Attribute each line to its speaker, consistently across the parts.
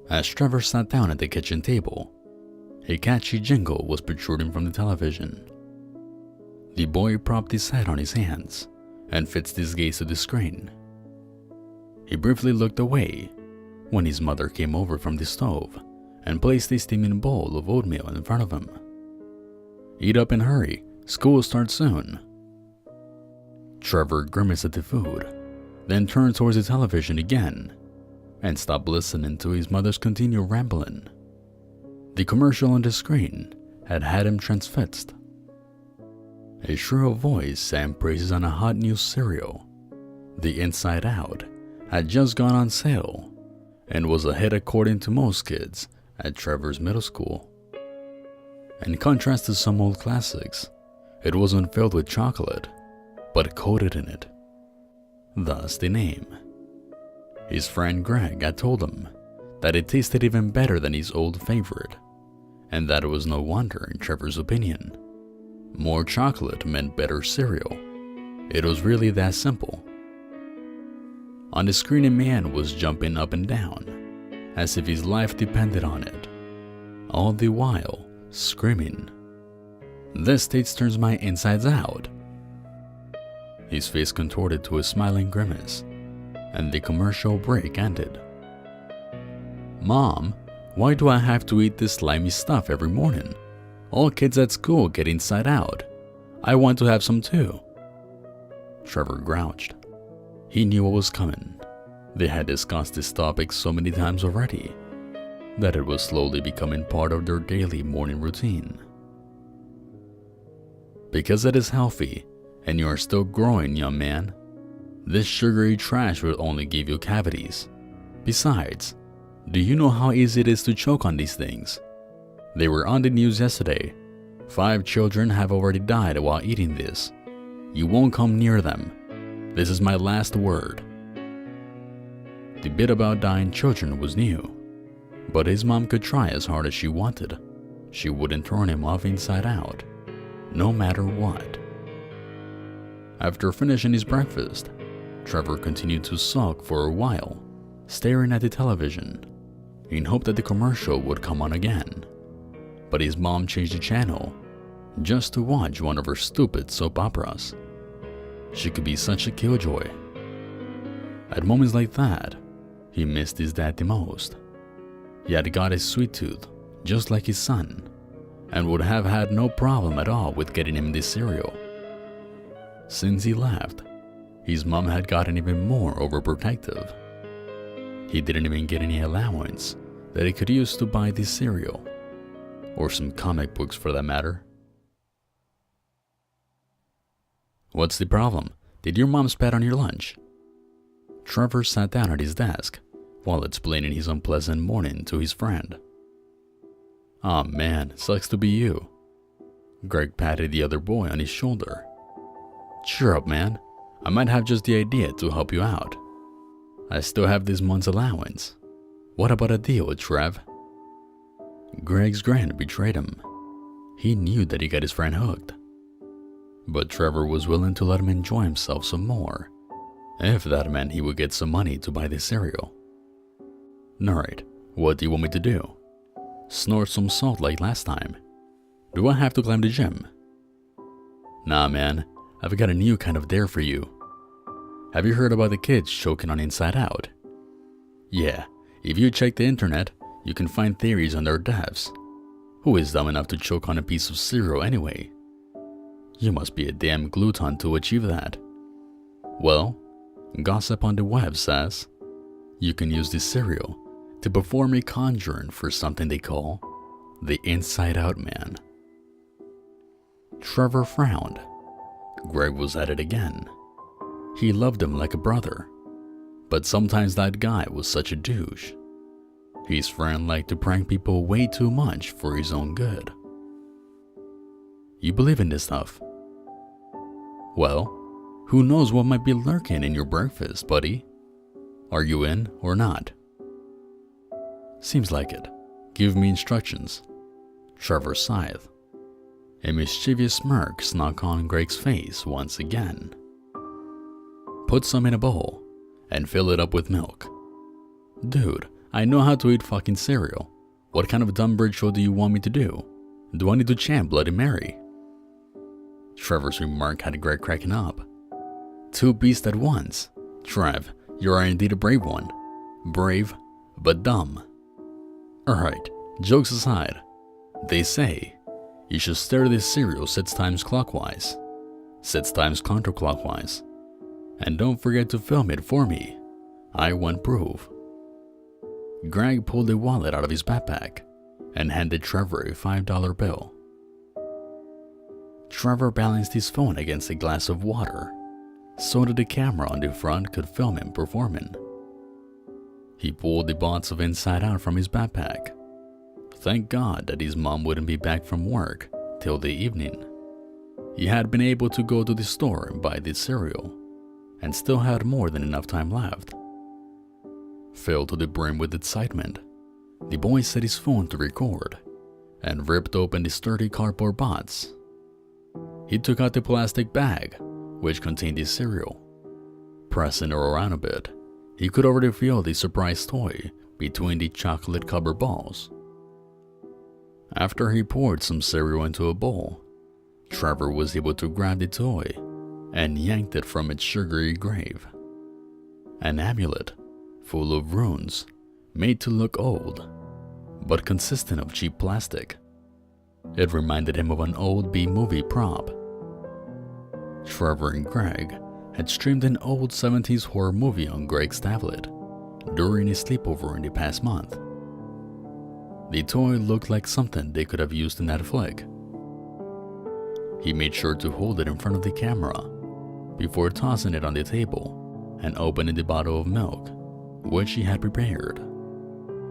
Speaker 1: As Trevor sat down at the kitchen table, a catchy jingle was protruding from the television. The boy propped his head on his hands and fixed his gaze to the screen. He briefly looked away when his mother came over from the stove and placed a steaming bowl of oatmeal in front of him. "Eat up and hurry, school starts soon." Trevor grimaced at the food, then turned towards the television again and stopped listening to his mother's continued rambling. The commercial on the screen had him transfixed. A shrill voice sang praises on a hot new cereal. The Inside Out had just gone on sale and was a hit according to most kids at Trevor's middle school. In contrast to some old classics, it wasn't filled with chocolate, but coated in it. Thus the name. His friend Greg had told him that it tasted even better than his old favorite, and that it was no wonder in Trevor's opinion. More chocolate meant better cereal. It was really that simple. On the screen, a man was jumping up and down, as if his life depended on it, all the while screaming, "This taste turns my insides out." His face contorted to a smiling grimace, and the commercial break ended. "Mom, why do I have to eat this slimy stuff every morning? All kids at school get Inside Out. I want to have some too." Trevor grouched. He knew what was coming. They had discussed this topic so many times already that it was slowly becoming part of their daily morning routine. "Because it is healthy, and you are still growing, young man. This sugary trash will only give you cavities. Besides, do you know how easy it is to choke on these things? They were on the news yesterday. 5 children have already died while eating this. You won't come near them. This is my last word." The bit about dying children was new, but his mom could try as hard as she wanted. She wouldn't turn him off Inside Out, no matter what. After finishing his breakfast, Trevor continued to sulk for a while, staring at the television, in hope that the commercial would come on again. But his mom changed the channel, just to watch one of her stupid soap operas. She could be such a killjoy. At moments like that, he missed his dad the most. He had got a sweet tooth, just like his son, and would have had no problem at all with getting him this cereal. Since he left, his mom had gotten even more overprotective. He didn't even get any allowance that he could use to buy this cereal, or some comic books for that matter. "What's the problem? Did your mom spat on your lunch?" Trevor sat down at his desk while explaining his unpleasant morning to his friend. "Aw man, sucks to be you." Greg patted the other boy on his shoulder. "Cheer up, man. I might have just the idea to help you out. I still have this month's allowance. What about a deal, Trev?" Greg's grin betrayed him. He knew that he got his friend hooked. But Trevor was willing to let him enjoy himself some more, if that meant he would get some money to buy the cereal. "Alright, what do you want me to do? Snort some salt like last time? Do I have to climb the gym?" "Nah man, I've got a new kind of dare for you. Have you heard about the kids choking on Inside Out? Yeah, if you check the internet, you can find theories on their deaths. Who is dumb enough to choke on a piece of cereal anyway? You must be a damn glutton to achieve that. Well, gossip on the web says you can use this cereal to perform a conjuring for something they call the Inside Out Man." Trevor frowned. Greg was at it again. He loved him like a brother, but sometimes that guy was such a douche. His friend liked to prank people way too much for his own good. "You believe in this stuff?" "Well, who knows what might be lurking in your breakfast, buddy? Are you in or not?" "Seems like it. Give me instructions." Trevor sighed. A mischievous smirk snuck on Greg's face once again. "Put some in a bowl and fill it up with milk." "Dude, I know how to eat fucking cereal. What kind of dumb bird show do you want me to do? Do I need to chant Bloody Mary? Trevor's remark had Greg cracking up. Two beasts at once. Trev, you are indeed a brave one. Brave, but dumb. Alright, jokes aside. They say you should stir this cereal 6 times clockwise, 6 times counterclockwise. And don't forget to film it for me. I want proof. Greg pulled a wallet out of his backpack and handed Trevor a $5 bill. Trevor balanced his phone against a glass of water so that the camera on the front could film him performing. He pulled the box of Inside Out from his backpack. Thank God that his mom wouldn't be back from work till the evening. He had been able to go to the store and buy the cereal, and still had more than enough time left. Filled to the brim with excitement, the boy set his phone to record and ripped open the sturdy cardboard box. He took out the plastic bag, which contained the cereal. Pressing it around a bit, he could already feel the surprise toy between the chocolate-covered balls. After he poured some cereal into a bowl, Trevor was able to grab the toy and yanked it from its sugary grave. An amulet full of runes made to look old, but consisting of cheap plastic. It reminded him of an old B-movie prop. Trevor and Greg had streamed an old 70s horror movie on Greg's tablet during a sleepover in the past month. The toy looked like something they could have used in that flick. He made sure to hold it in front of the camera before tossing it on the table and opening the bottle of milk, which he had prepared.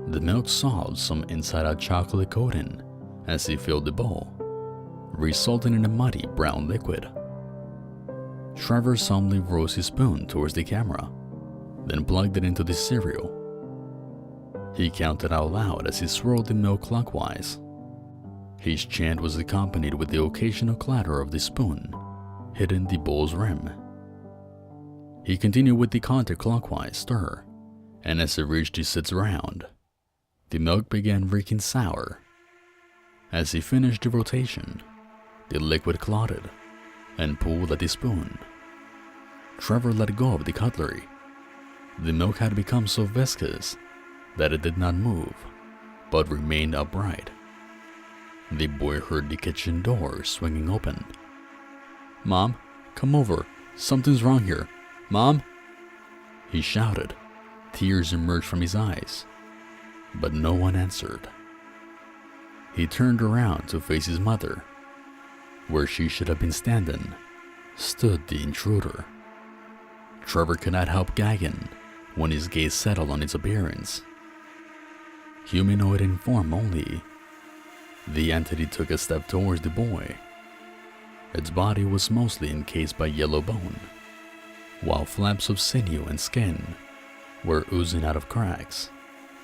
Speaker 1: The milk solved some inside-out chocolate coating as he filled the bowl, resulting in a muddy brown liquid. Trevor solemnly rose his spoon towards the camera, then plugged it into the cereal. He counted out loud as he swirled the milk clockwise. His chant was accompanied with the occasional clatter of the spoon hitting the bowl's rim. He continued with the counterclockwise stir, and as it reached the 6th round, the milk began reeking sour. As he finished the rotation, the liquid clotted and pulled at the spoon. Trevor let go of the cutlery. The milk had become so viscous that it did not move, but remained upright. The boy heard the kitchen door swinging open. "Mom, come over. Something's wrong here. Mom!" he shouted. Tears emerged from his eyes, but no one answered. He turned around to face his mother. Where she should have been standing stood the intruder. Trevor could not help gagging when his gaze settled on its appearance. Humanoid in form only, the entity took a step towards the boy. Its body was mostly encased by yellow bone, while flaps of sinew and skin were oozing out of cracks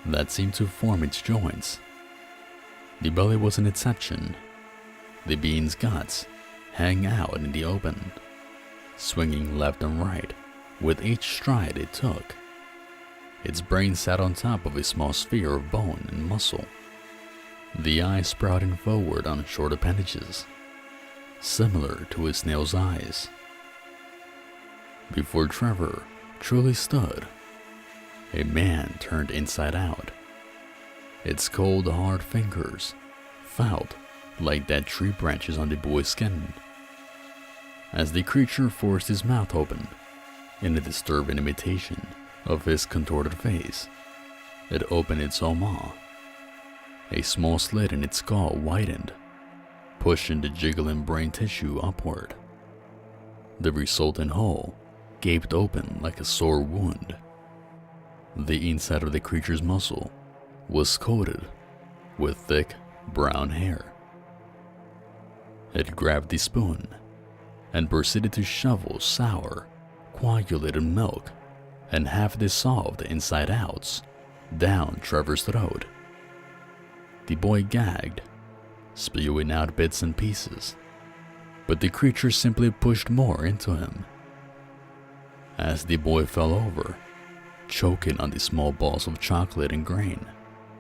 Speaker 1: that seemed to form its joints. The belly was an exception. The being's guts hang out in the open, swinging left and right with each stride it took. Its brain sat on top of a small sphere of bone and muscle, the eyes sprouting forward on short appendages, similar to a snail's eyes. Before Trevor truly stood, a man turned inside out. Its cold, hard fingers felt like dead tree branches on the boy's skin. As the creature forced his mouth open in a disturbing imitation of his contorted face, it opened its own maw. A small slit in its skull widened, pushing the jiggling brain tissue upward. The resultant hole gaped open like a sore wound. The inside of the creature's muzzle was coated with thick brown hair. It grabbed the spoon and proceeded to shovel sour, coagulated milk and half-dissolved inside-outs down Trevor's throat. The boy gagged, spewing out bits and pieces, but the creature simply pushed more into him. As the boy fell over, choking on the small balls of chocolate and grain.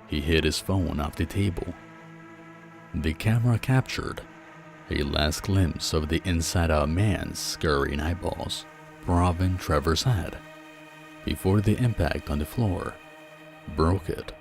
Speaker 1: He hit his phone off the table. The camera captured a last glimpse of the inside-out man's scurrying eyeballs Robin Trevor's head before the impact on the floor broke it.